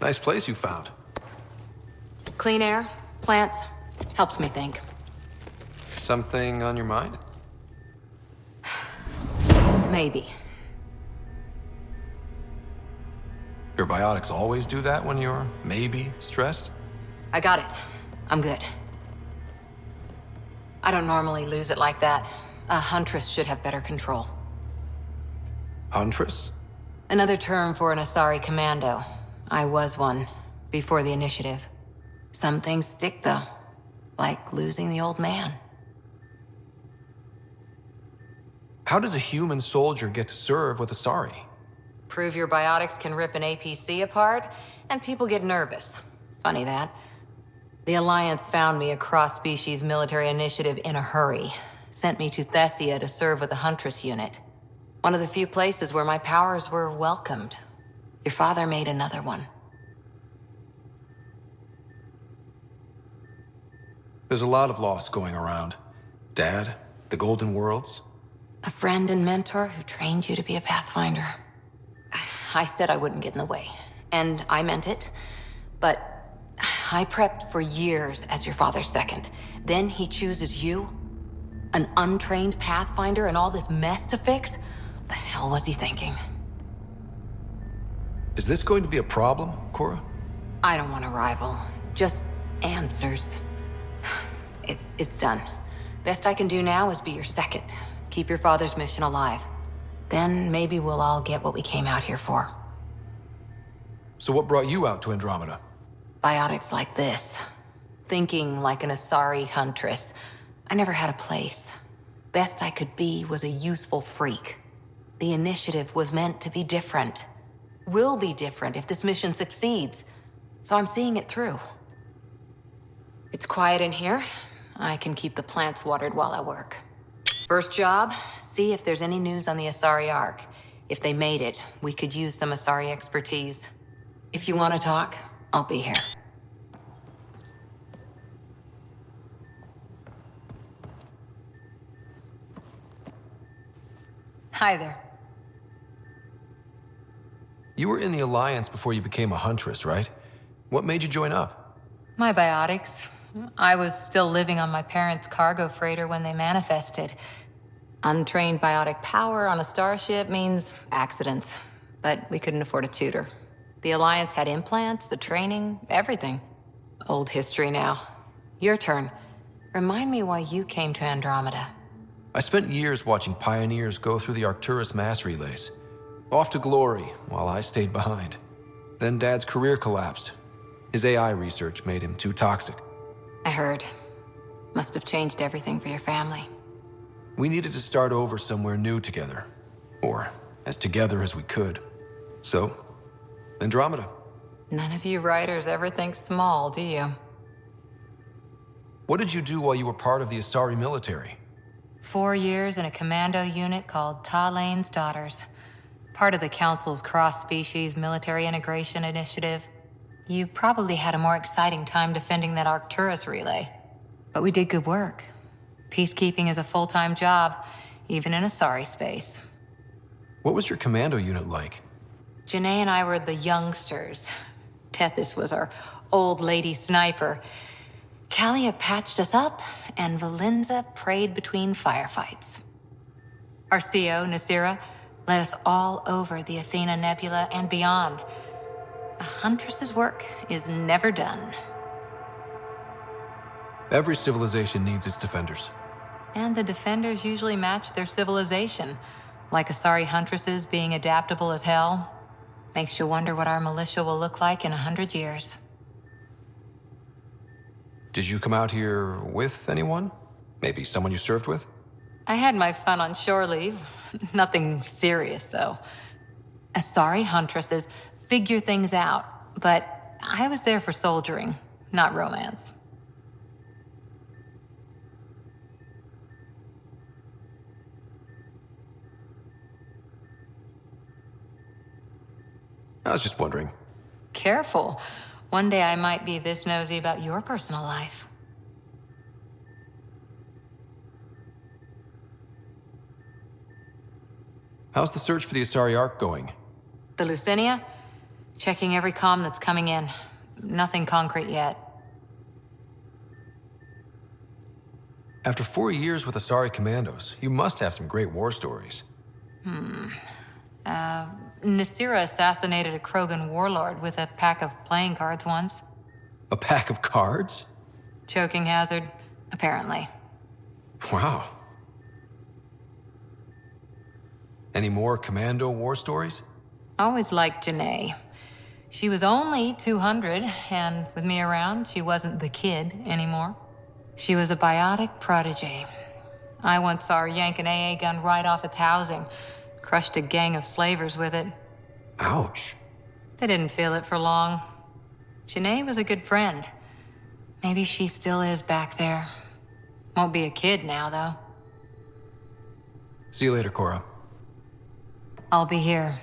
Nice place you found. Clean air, plants, helps me think. Something on your mind? Maybe. Your biotics always do that when you're maybe stressed? I got it. I'm good. I don't normally lose it like that. A huntress should have better control. Huntress? Another term for an Asari commando. I was one, before the initiative. Some things stick, though. Like losing the old man. How does a human soldier get to serve with Asari? Prove your biotics can rip an APC apart, and people get nervous. Funny that. The Alliance found me a cross-species military initiative in a hurry. Sent me to Thessia to serve with the Huntress unit. One of the few places where my powers were welcomed. Your father made another one. There's a lot of loss going around. Dad, the Golden Worlds. A friend and mentor who trained you to be a Pathfinder. I said I wouldn't get in the way, and I meant it. But I prepped for years as your father's second. Then he chooses you? An untrained Pathfinder and all this mess to fix? The hell was he thinking? Is this going to be a problem, Cora? I don't want a rival. Just answers. It's done. Best I can do now is be your second. Keep your father's mission alive. Then maybe we'll all get what we came out here for. So what brought you out to Andromeda? Biotics like this. Thinking like an Asari huntress. I never had a place. Best I could be was a useful freak. The initiative was meant to be different. Will be different if this mission succeeds. So I'm seeing it through. It's quiet in here. I can keep the plants watered while I work. First job, see if there's any news on the Asari Ark. If they made it, we could use some Asari expertise. If you want to talk, I'll be here. Hi there. You were in the Alliance before you became a Huntress, right? What made you join up? My biotics. I was still living on my parents' cargo freighter when they manifested. Untrained biotic power on a starship means accidents. But we couldn't afford a tutor. The Alliance had implants, the training, everything. Old history now. Your turn. Remind me why you came to Andromeda. I spent years watching pioneers go through the Arcturus mass relays. Off to glory, while I stayed behind. Then Dad's career collapsed. His AI research made him too toxic. I heard. Must have changed everything for your family. We needed to start over somewhere new together. Or as together as we could. So, Andromeda. None of you writers ever think small, do you? What did you do while you were part of the Asari military? 4 years in a commando unit called Ta Lane's Daughters. Part of the Council's cross-species military integration initiative. You probably had a more exciting time defending that Arcturus relay. But we did good work. Peacekeeping is a full-time job, even in Asari space. What was your commando unit like? Janae and I were the youngsters. Tethys was our old lady sniper. Kalia patched us up, and Valenza prayed between firefights. Our CO, Nasira, led us all over the Athena Nebula and beyond. A huntress's work is never done. Every civilization needs its defenders. And the defenders usually match their civilization. Like Asari huntresses being adaptable as hell. Makes you wonder what our militia will look like in 100 years. Did you come out here with anyone? Maybe someone you served with? I had my fun on shore leave. Nothing serious, though. Asari huntresses figure things out, but I was there for soldiering, not romance. I was just wondering. Careful. One day I might be this nosy about your personal life. How's the search for the Asari Ark going? The Lucinia? Checking every comm that's coming in. Nothing concrete yet. After 4 years with Asari Commandos, you must have some great war stories. Nasira assassinated a Krogan warlord with a pack of playing cards once. A pack of cards? Choking hazard, apparently. Wow. Any more Commando war stories? Always liked Janae. She was only 200, and with me around, she wasn't the kid anymore. She was a biotic prodigy. I once saw her yank an AA gun right off its housing, crushed a gang of slavers with it. Ouch. They didn't feel it for long. Janae was a good friend. Maybe she still is back there. Won't be a kid now, though. See you later, Cora. I'll be here.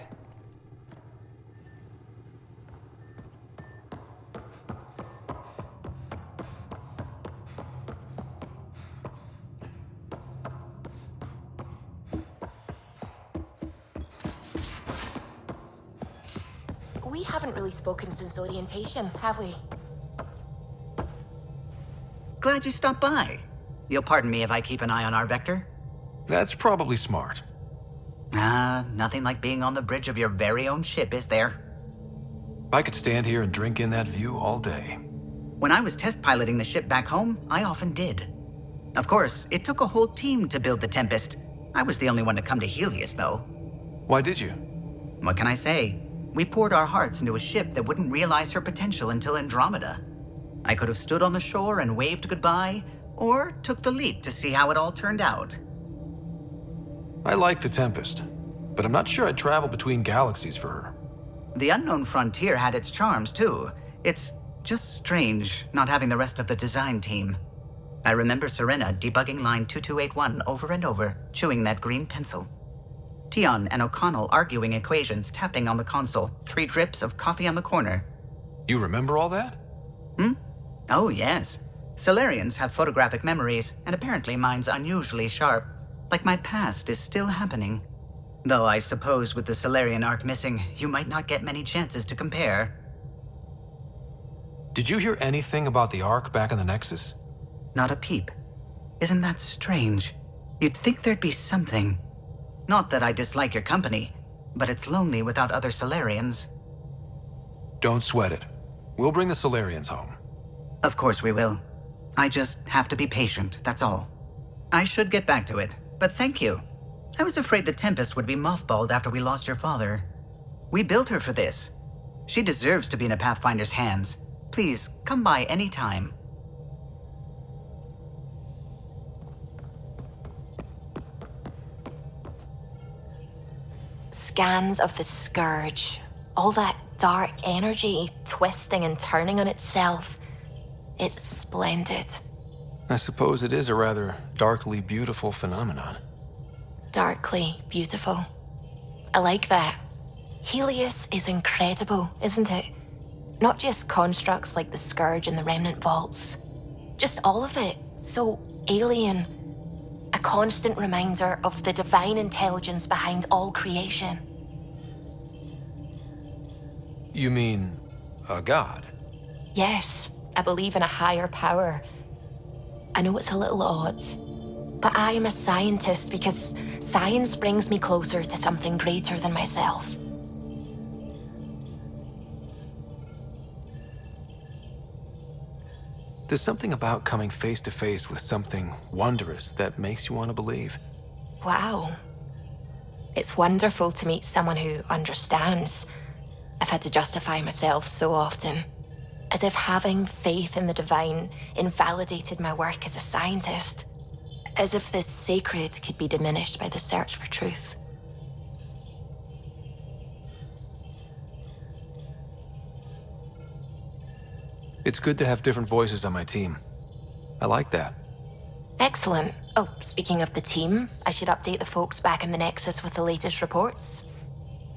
We haven't really spoken since orientation, have we? Glad you stopped by. You'll pardon me if I keep an eye on our vector? That's probably smart. Nothing like being on the bridge of your very own ship, is there? I could stand here and drink in that view all day. When I was test piloting the ship back home, I often did. Of course, it took a whole team to build the Tempest. I was the only one to come to Helios, though. Why did you? What can I say? We poured our hearts into a ship that wouldn't realize her potential until Andromeda. I could have stood on the shore and waved goodbye, or took the leap to see how it all turned out. I like the Tempest, but I'm not sure I'd travel between galaxies for her. The Unknown Frontier had its charms, too. It's just strange not having the rest of the design team. I remember Serena debugging line 2281 over and over, chewing that green pencil. Tion and O'Connell arguing equations, tapping on the console, 3 drips of coffee on the corner. You remember all that? Oh, yes. Solarians have photographic memories, and apparently mine's unusually sharp. Like my past is still happening. Though I suppose with the Solarian arc missing, you might not get many chances to compare. Did you hear anything about the Ark back in the Nexus? Not a peep. Isn't that strange? You'd think there'd be something. Not that I dislike your company, but it's lonely without other Solarians. Don't sweat it. We'll bring the Solarians home. Of course we will. I just have to be patient, that's all. I should get back to it, but thank you. I was afraid the Tempest would be mothballed after we lost your father. We built her for this. She deserves to be in a Pathfinder's hands. Please, come by any time. Scans of the Scourge. All that dark energy twisting and turning on itself. It's splendid. I suppose it is a rather darkly beautiful phenomenon. Darkly beautiful. I like that. Helios is incredible, isn't it? Not just constructs like the Scourge and the Remnant Vaults. Just all of it. So alien. A constant reminder of the divine intelligence behind all creation. You mean a god? Yes, I believe in a higher power. I know it's a little odd, but I am a scientist because science brings me closer to something greater than myself. There's something about coming face to face with something wondrous that makes you want to believe. Wow. It's wonderful to meet someone who understands. I've had to justify myself so often, as if having faith in the divine invalidated my work as a scientist. As if this sacred could be diminished by the search for truth. It's good to have different voices on my team. I like that. Excellent. Oh, speaking of the team, I should update the folks back in the Nexus with the latest reports.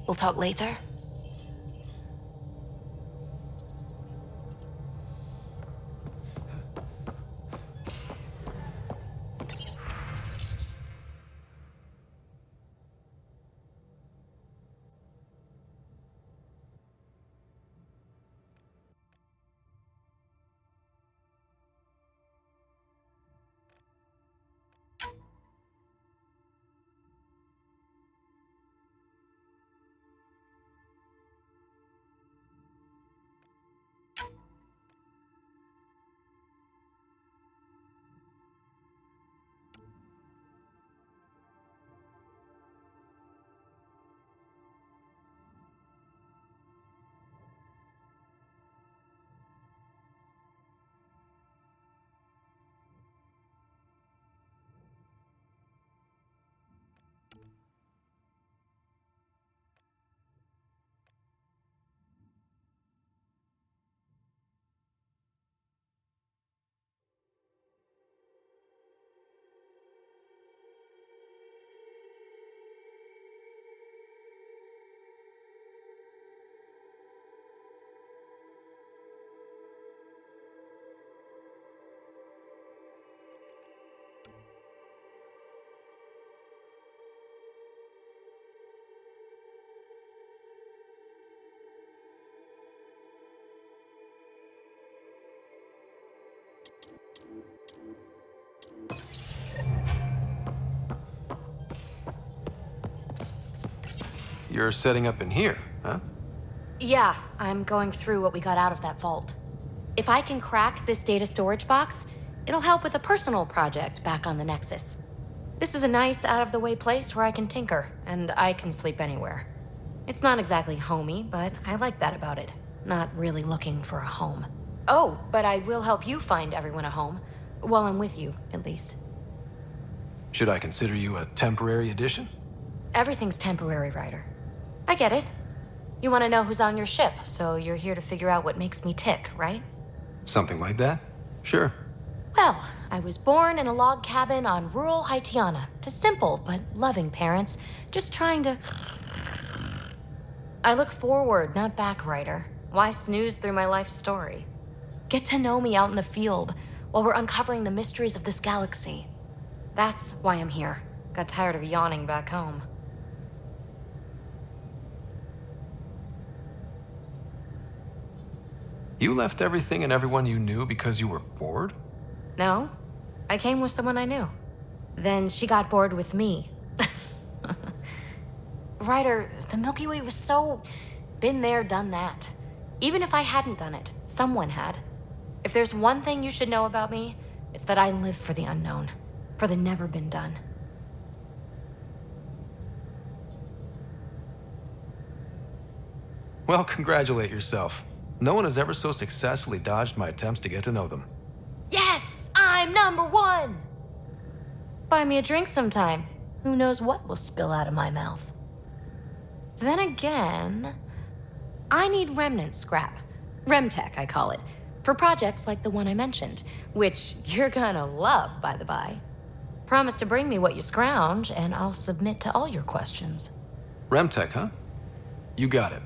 We'll talk later. you're setting up in here, huh? Yeah, I'm going through what we got out of that vault. If I can crack this data storage box, it'll help with a personal project back on the Nexus. This is a nice, out-of-the-way place where I can tinker, and I can sleep anywhere. It's not exactly homey, but I like that about it. Not really looking for a home. Oh, but I will help you find everyone a home. While I'm with you, at least. Should I consider you a temporary addition? Everything's temporary, Ryder. I get it. You want to know who's on your ship, so you're here to figure out what makes me tick, right? Something like that? Sure. Well, I was born in a log cabin on rural Haitiana to simple but loving parents, just trying to... I look forward, not back, Ryder. Why snooze through my life story? Get to know me out in the field while we're uncovering the mysteries of this galaxy. That's why I'm here. Got tired of yawning back home. You left everything and everyone you knew because you were bored? No, I came with someone I knew. Then she got bored with me. Ryder, the Milky Way was so... been there, done that. Even if I hadn't done it, someone had. If there's one thing you should know about me, it's that I live for the unknown. For the never been done. Well, congratulate yourself. No one has ever so successfully dodged my attempts to get to know them. Yes! I'm #1! Buy me a drink sometime. Who knows what will spill out of my mouth. Then again, I need remnant scrap. Remtech, I call it. For projects like the one I mentioned, which you're gonna love, by the by. Promise to bring me what you scrounge, and I'll submit to all your questions. Remtech, huh? You got it.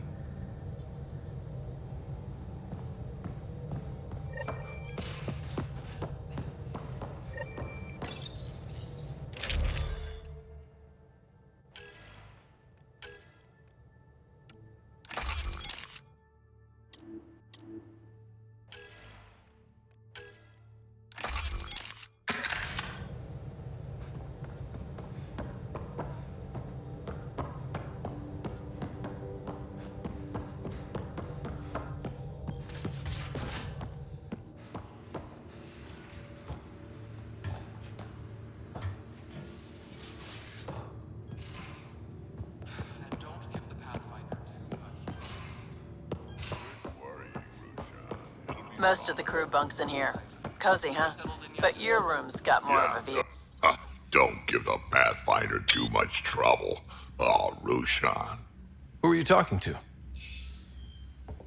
Most of the crew bunks in here. Cozy, huh? But your room's got more of a view. Don't give the Pathfinder too much trouble. Oh, Rushan. Who are you talking to?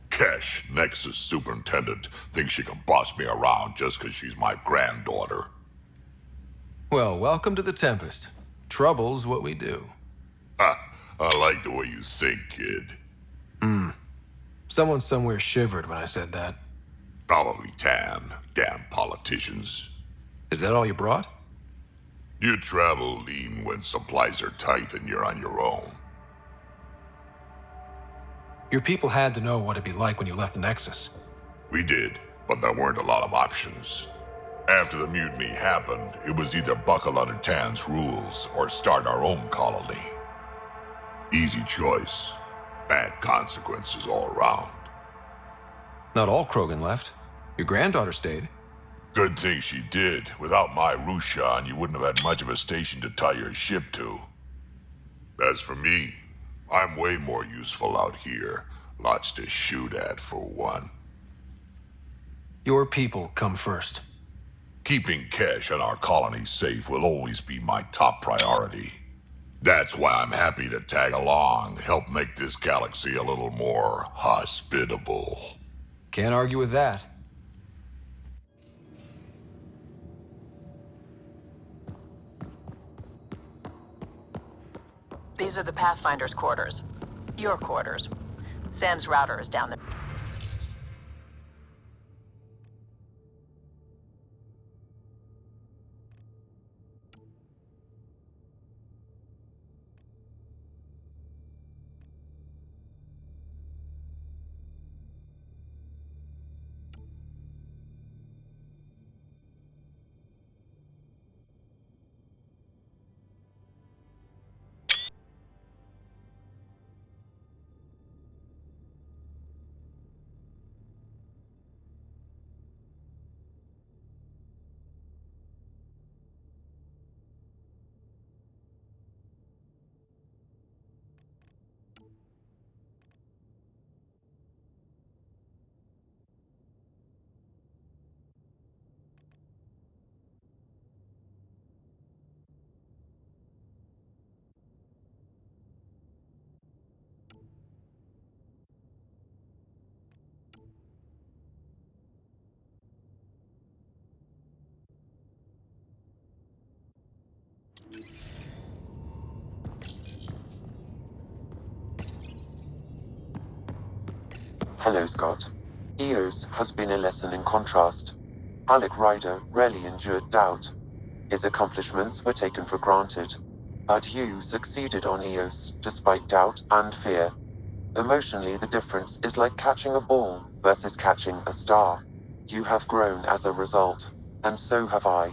Kesh, Nexus superintendent, thinks she can boss me around just because she's my granddaughter. Well, welcome to the Tempest. Trouble's what we do. I like the way you think, kid. Someone somewhere shivered when I said that. Probably Tan. Damn politicians. Is that all you brought? You travel lean when supplies are tight and you're on your own. Your people had to know what it'd be like when you left the Nexus. We did, but there weren't a lot of options. After the mutiny happened, it was either buckle under Tan's rules or start our own colony. Easy choice. Bad consequences all around. Not all Krogan left. Your granddaughter stayed. Good thing she did. Without my Rushan, you wouldn't have had much of a station to tie your ship to. As for me, I'm way more useful out here. Lots to shoot at, for one. Your people come first. Keeping Kesh and our colony safe will always be my top priority. That's why I'm happy to tag along, help make this galaxy a little more hospitable. Can't argue with that. These are the Pathfinder's quarters. Your quarters. Sam's router is down there. Hello, Scott. EOS has been a lesson in contrast. Alec Ryder rarely endured doubt. His accomplishments were taken for granted. But you succeeded on EOS, despite doubt and fear. Emotionally, the difference is like catching a ball versus catching a star. You have grown as a result, and so have I.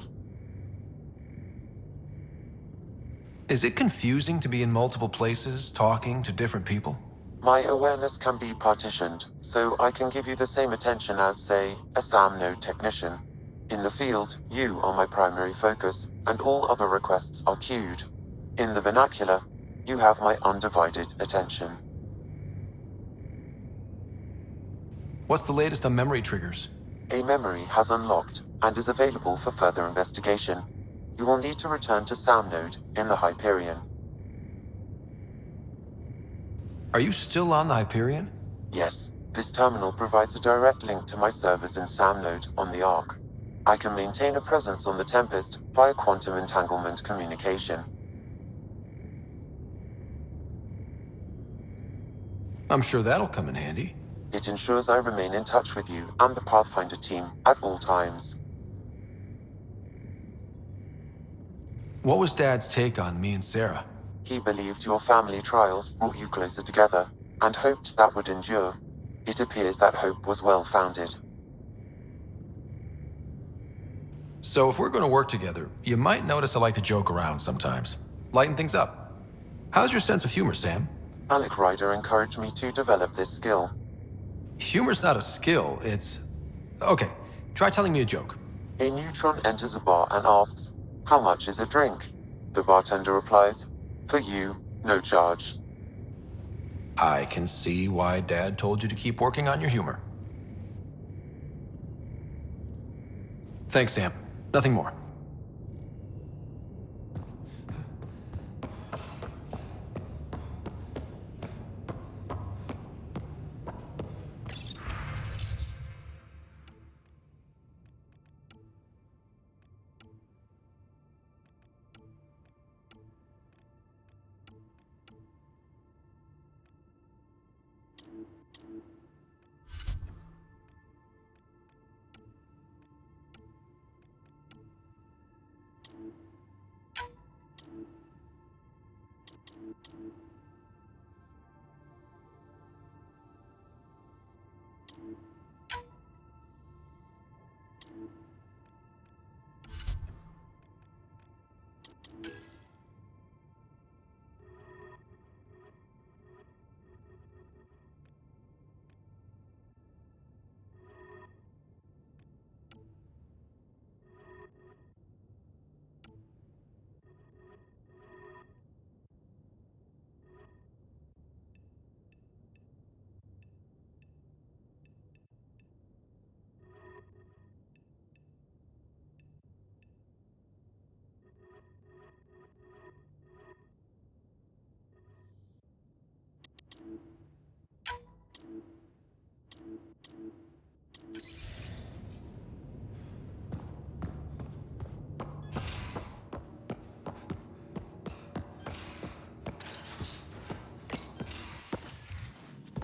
Is it confusing to be in multiple places, talking to different people? My awareness can be partitioned, so I can give you the same attention as, say, a SAM node technician. In the field, you are my primary focus, and all other requests are queued. In the vernacular, you have my undivided attention. What's the latest on memory triggers? A memory has unlocked and is available for further investigation. You will need to return to SAM node in the Hyperion. Are you still on the Hyperion? Yes, this terminal provides a direct link to my servers in SAM node on the Ark. I can maintain a presence on the Tempest via quantum entanglement communication. I'm sure that'll come in handy. It ensures I remain in touch with you and the Pathfinder team at all times. What was Dad's take on me and Sarah? He believed your family trials brought you closer together, and hoped that would endure. It appears that hope was well-founded. So if we're going to work together, you might notice I like to joke around sometimes. Lighten things up. How's your sense of humor, Sam? Alec Ryder encouraged me to develop this skill. Humor's not a skill, it's... Okay, try telling me a joke. A neutron enters a bar and asks, "How much is a drink?" The bartender replies, "For you, no charge." I can see why Dad told you to keep working on your humor. Thanks, Sam. Nothing more.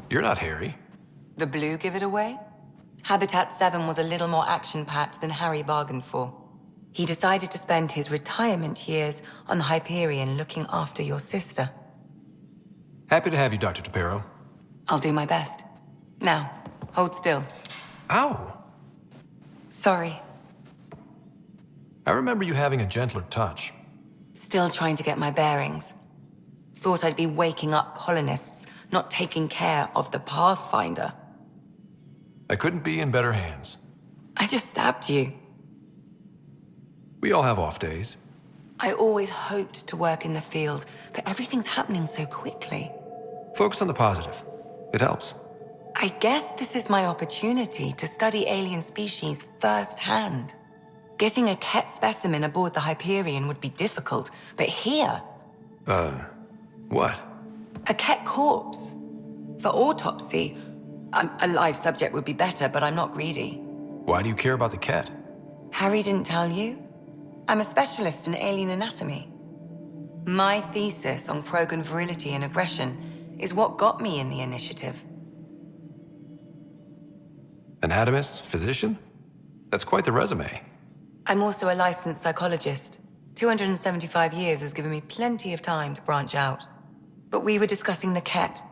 You're not Harry. The blue give it away? Habitat 7 was a little more action-packed than Harry bargained for. He decided to spend his retirement years on the Hyperion looking after your sister. Happy to have you, Dr. Tapero. I'll do my best. Now, hold still. Ow! Sorry. I remember you having a gentler touch. Still trying to get my bearings. Thought I'd be waking up colonists, not taking care of the Pathfinder. I couldn't be in better hands. I just stabbed you. We all have off days. I always hoped to work in the field, but everything's happening so quickly. Focus on the positive. It helps. I guess this is my opportunity to study alien species firsthand. Getting a Ket specimen aboard the Hyperion would be difficult, but here... What? A Ket corpse. For autopsy, a live subject would be better, but I'm not greedy. Why do you care about the cat? Harry didn't tell you? I'm a specialist in alien anatomy. My thesis on Krogan virility and aggression is what got me in the initiative. Anatomist? Physician? That's quite the resume. I'm also a licensed psychologist. 275 years has given me plenty of time to branch out. But we were discussing the Ket.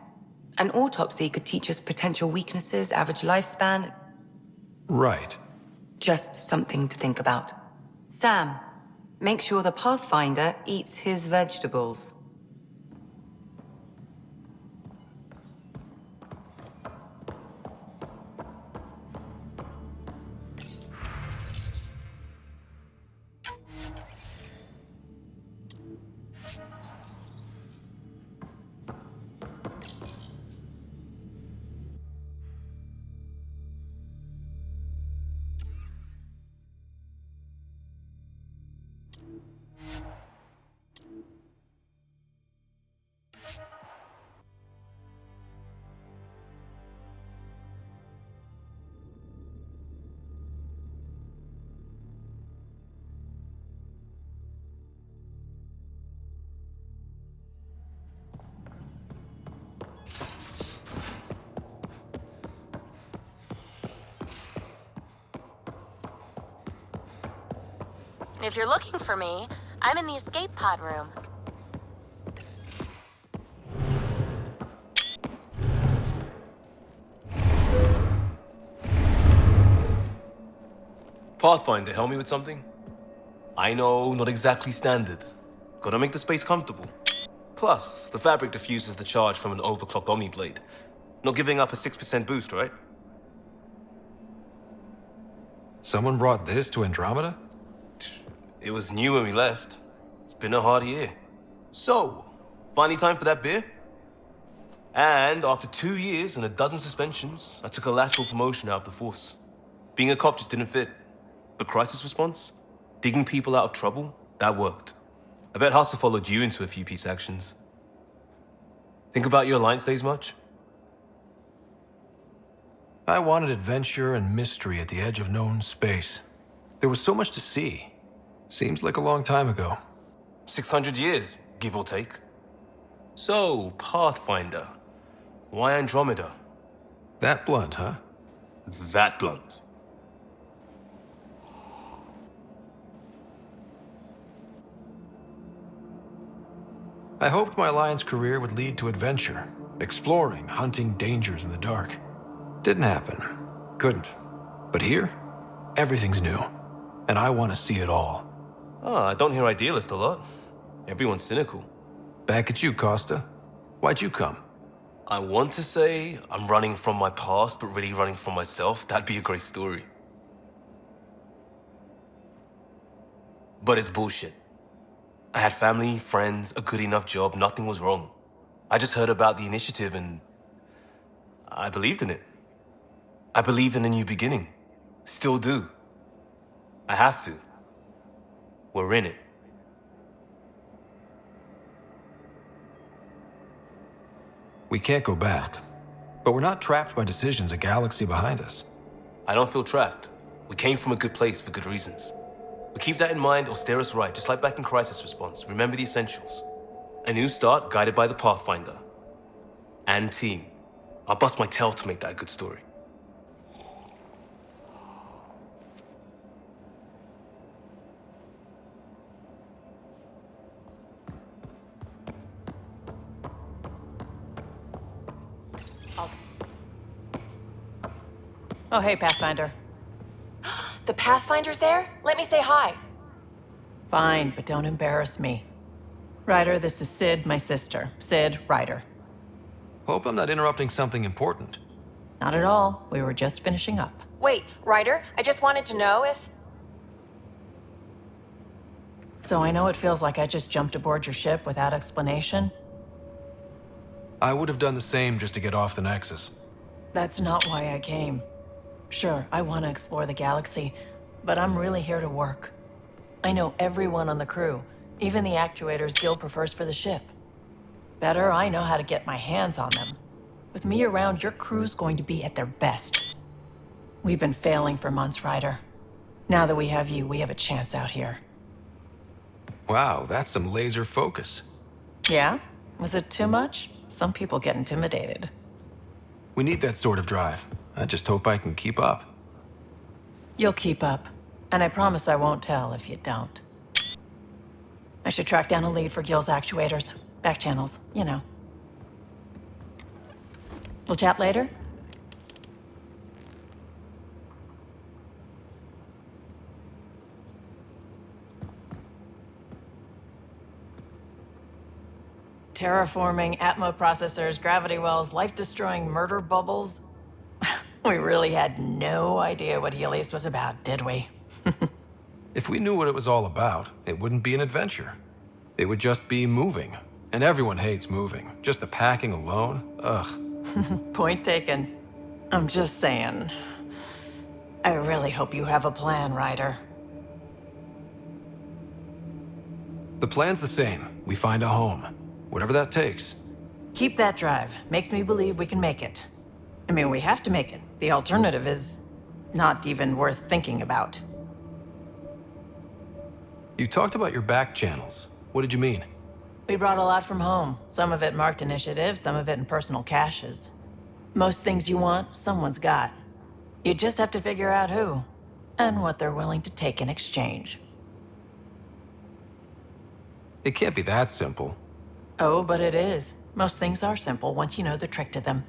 An autopsy could teach us potential weaknesses, average lifespan. Right. Just something to think about. Sam, make sure the Pathfinder eats his vegetables. If you're looking for me, I'm in the escape pod room. Pathfinder, help me with something? I know, not exactly standard. Gotta make the space comfortable. Plus, the fabric diffuses the charge from an overclocked Omni blade. Not giving up a 6% boost, right? Someone brought this to Andromeda? It was new when we left. It's been a hard year. So, finally time for that beer? And after 2 years and a dozen suspensions, I took a lateral promotion out of the force. Being a cop just didn't fit. But crisis response? Digging people out of trouble? That worked. I bet Hustle followed you into a few peace actions. Think about your Alliance days much? I wanted adventure and mystery at the edge of known space. There was so much to see. Seems like a long time ago. 600 years, give or take. So, Pathfinder. Why Andromeda? That blunt, huh? That blunt. I hoped my Alliance career would lead to adventure, exploring, hunting dangers in the dark. Didn't happen. Couldn't. But here, everything's new. And I want to see it all. I don't hear idealist a lot. Everyone's cynical. Back at you, Costa. Why'd you come? I want to say I'm running from my past, but really running from myself. That'd be a great story. But it's bullshit. I had family, friends, a good enough job, nothing was wrong. I just heard about the initiative and I believed in it. I believed in a new beginning. Still do. I have to. We're in it. We can't go back. But we're not trapped by decisions a galaxy behind us. I don't feel trapped. We came from a good place for good reasons. We keep that in mind or steer us right, just like back in Crisis Response. Remember the essentials. A new start guided by the Pathfinder. And team. I'll bust my tail to make that a good story. Oh, hey, Pathfinder. The Pathfinder's there? Let me say hi. Fine, but don't embarrass me. Ryder, this is Sid, my sister. Sid, Ryder. Hope I'm not interrupting something important. Not at all. We were just finishing up. Wait, Ryder, I just wanted to know if... So I know it feels like I just jumped aboard your ship without explanation. I would have done the same just to get off the Nexus. That's not why I came. Sure, I want to explore the galaxy, but I'm really here to work. I know everyone on the crew, even the actuators Gil prefers for the ship. Better, I know how to get my hands on them. With me around, your crew's going to be at their best. We've been failing for months, Ryder. Now that we have you, we have a chance out here. Wow, that's some laser focus. Yeah? Was it too much? Some people get intimidated. We need that sort of drive. I just hope I can keep up. You'll keep up. And I promise I won't tell if you don't. I should track down a lead for Gil's actuators. Back channels, you know. We'll chat later? Terraforming, Atmo processors, gravity wells, life-destroying murder bubbles. We really had no idea what Helios was about, did we? If we knew what it was all about, it wouldn't be an adventure. It would just be moving. And everyone hates moving. Just the packing alone, ugh. Point taken. I'm just saying. I really hope you have a plan, Ryder. The plan's the same. We find a home. Whatever that takes. Keep that drive. Makes me believe we can make it. I mean, we have to make it. The alternative is not even worth thinking about. You talked about your back channels. What did you mean? We brought a lot from home. Some of it marked initiative, some of it in personal caches. Most things you want, someone's got. You just have to figure out who, and what they're willing to take in exchange. It can't be that simple. Oh, but it is. Most things are simple once you know the trick to them.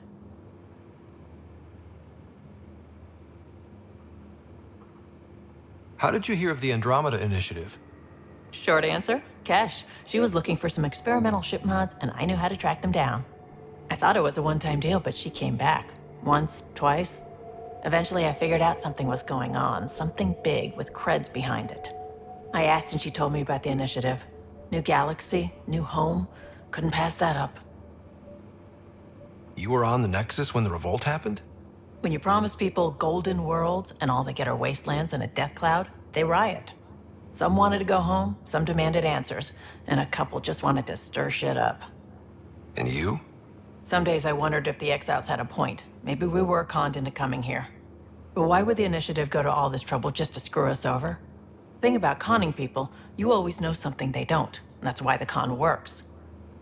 How did you hear of the Andromeda Initiative? Short answer, Kesh. She was looking for some experimental ship mods, and I knew how to track them down. I thought it was a one-time deal, but she came back. Once, twice. Eventually, I figured out something was going on, something big with creds behind it. I asked and she told me about the initiative. New galaxy, new home. Couldn't pass that up. You were on the Nexus when the revolt happened? When you promise people golden worlds and all they get are wastelands and a death cloud, they riot. Some wanted to go home, some demanded answers, and a couple just wanted to stir shit up. And you? Some days I wondered if the exiles had a point. Maybe we were conned into coming here. But why would the initiative go to all this trouble just to screw us over? Thing about conning people, you always know something they don't. And that's why the con works.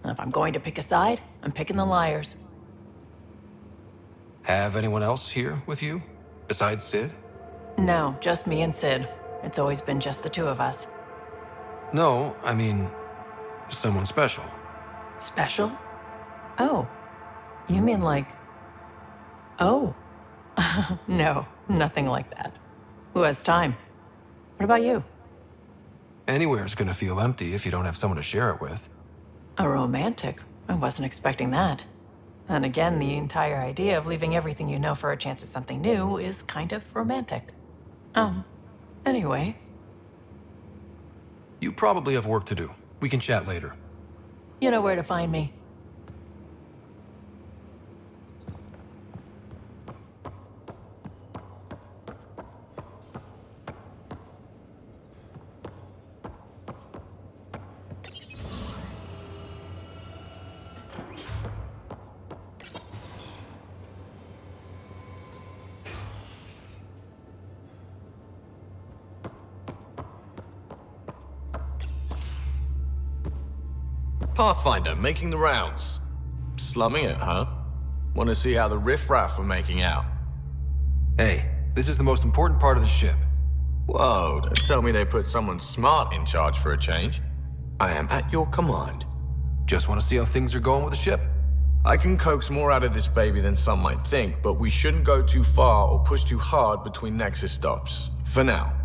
And if I'm going to pick a side, I'm picking the liars. Have anyone else here with you? Besides Sid? No, just me and Sid. It's always been just the two of us. No, I mean, someone special. Special? Oh. You mean like... Oh. No, nothing like that. Who has time? What about you? Anywhere's gonna feel empty if you don't have someone to share it with. A romantic? I wasn't expecting that. And again, the entire idea of leaving everything you know for a chance at something new is kind of romantic. Anyway. You probably have work to do. We can chat later. You know where to find me. Pathfinder, making the rounds. Slumming it, huh? Want to see how the riffraff are making out? Hey, this is the most important part of the ship. Whoa, don't tell me they put someone smart in charge for a change. I am at your command. Just want to see how things are going with the ship. I can coax more out of this baby than some might think, but we shouldn't go too far or push too hard between Nexus stops. For now.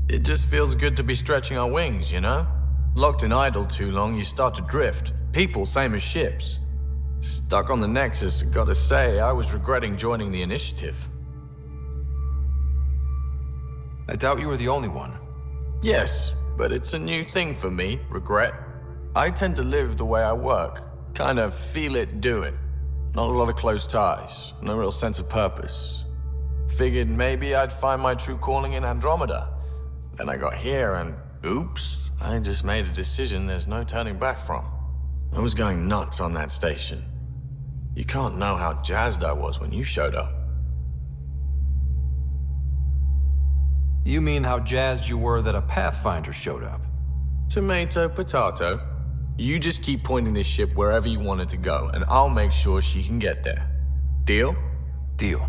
It just feels good to be stretching our wings, you know? Locked and idle too long, you start to drift. People, same as ships. Stuck on the Nexus, gotta say, I was regretting joining the initiative. I doubt you were the only one. Yes, but it's a new thing for me, regret. I tend to live the way I work. Kind of feel it, do it. Not a lot of close ties, no real sense of purpose. Figured maybe I'd find my true calling in Andromeda. Then I got here and, oops. I just made a decision there's no turning back from. I was going nuts on that station. You can't know how jazzed I was when you showed up. You mean how jazzed you were that a Pathfinder showed up? Tomato, potato. You just keep pointing this ship wherever you want it to go, and I'll make sure she can get there. Deal? Deal.